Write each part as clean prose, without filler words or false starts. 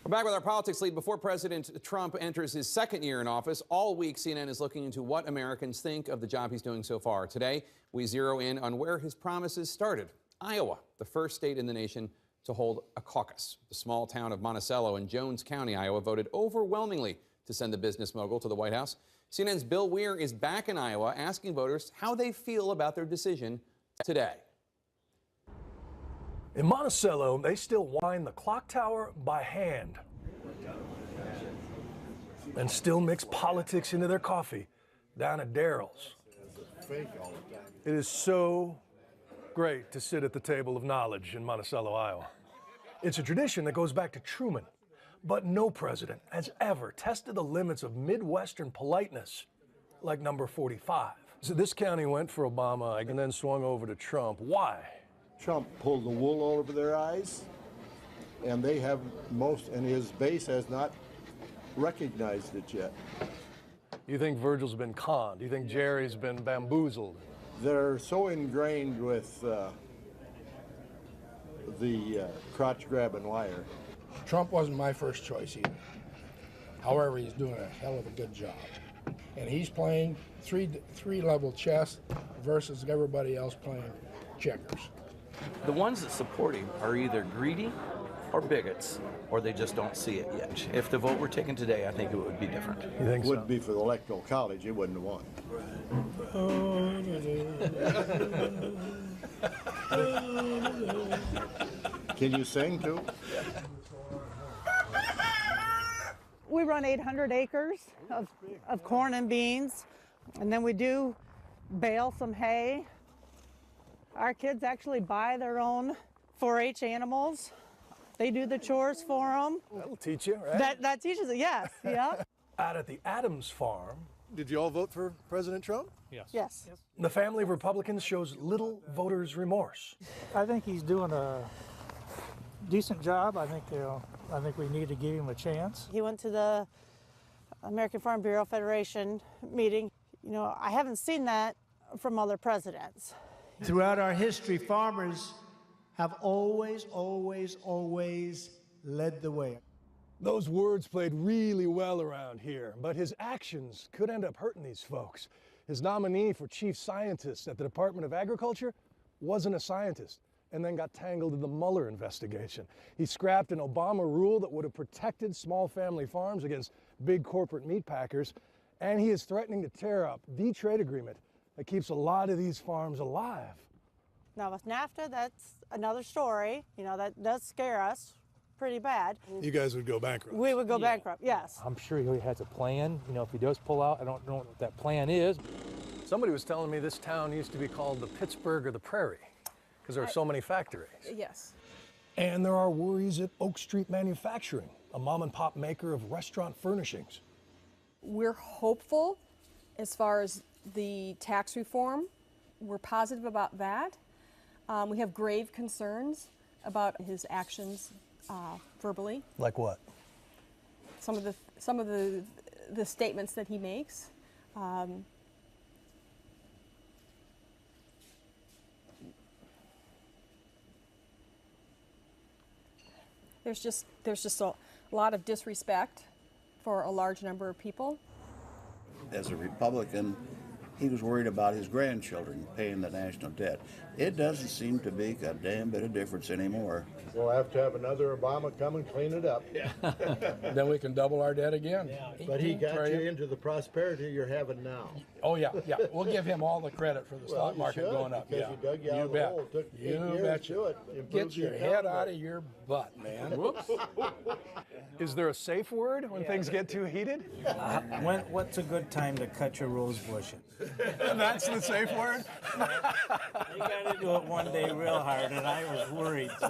We're back with our politics lead. Before President Trump enters his second year in office, all week CNN is looking into what Americans think of the job he's doing so far. Today, we zero in on where his promises started. Iowa, the first state in the nation to hold a caucus. The small town of Monticello in Jones County, Iowa, voted overwhelmingly to send the business mogul to the White House. CNN's Bill Weir is back in Iowa asking voters how they feel about their decision today. In Monticello, they still wind the clock tower by hand and still mix politics into their coffee down at Daryl's. It is so great to sit at the table of knowledge in Monticello, Iowa. It's a tradition that goes back to Truman, but no president has ever tested the limits of Midwestern politeness like number 45. So this county went for Obama and then swung over to Trump. Why? Trump pulled the wool over their eyes, and they have and his base has not recognized it yet. You think Virgil's been conned? You think Jerry's been bamboozled? They're so ingrained with the crotch-grabbing liar. Trump wasn't my first choice either. However, he's doing a hell of a good job. And he's playing three-level chess versus everybody else playing checkers. The ones that support him are either greedy or bigots, or they just don't see it yet. If the vote were taken today, I think it would be different. You think so? It would be for the Electoral College, it wouldn't have won. Can you sing too? We run 800 acres of corn and beans, and then we do bale some hay. Our kids actually buy their own 4-H animals. They do the chores for them. That'll teach you, right? That teaches it, yes, yeah. Out at the Adams farm, did you all vote for President Trump? Yes. The family of Republicans shows little voters' remorse. I think he's doing a decent job. I think we need to give him a chance. He went to the American Farm Bureau Federation meeting. You know, I haven't seen that from other presidents. Throughout our history, farmers have always led the way. Those words played really well around here, but his actions could end up hurting these folks. His nominee for chief scientist at the Department of Agriculture wasn't a scientist and then got tangled in the Mueller investigation. He scrapped an Obama rule that would have protected small family farms against big corporate meat packers, and he is threatening to tear up the trade agreement that keeps a lot of these farms alive. Now with NAFTA, that's another story. You know, that does scare us pretty bad. You guys would go bankrupt. We would go bankrupt, yes. I'm sure he has a plan. You know, if he does pull out, I don't know what that plan is. Somebody was telling me this town used to be called the Pittsburgh of the Prairie because there are so many factories. Yes. And there are worries at Oak Street Manufacturing, a mom and pop maker of restaurant furnishings. We're hopeful as far as the tax reform. We're positive about that. We have grave concerns about his actions verbally. Like what? Some of the statements that he makes. There's just a lot of disrespect for a large number of people. As a Republican, he was worried about his grandchildren paying the national debt. It doesn't seem to make a damn bit of difference anymore. We'll have to have another Obama come and clean it up. Yeah. Then we can double our debt again. Yeah. But he got you into the prosperity you're having now. Oh yeah. We'll give him all the credit for the stock market going up. Because he dug you out of the hole. It took 8 years to do it. Get your head out of your butt, man. Whoops. Is there a safe word when things get too heated? What's a good time to cut your rose bushes? That's the safe word? You got to do it one day real hard, and I was worried, so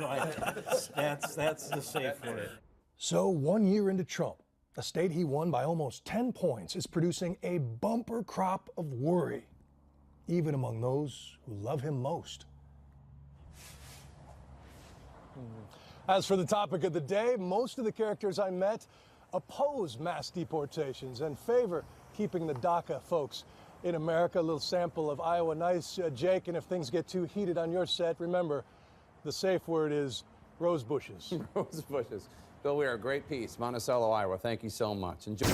that's the safe word. So 1 year into Trump, a state he won by almost 10 points is producing a bumper crop of worry, even among those who love him most. As for the topic of the day, most of the characters I met oppose mass deportations and favor keeping the DACA folks in America. A little sample of Iowa Nice, Jake, and if things get too heated on your set, remember, the safe word is rose bushes. Rose bushes. Bill Weir, great piece. Monticello, Iowa. Thank you so much. Enjoy.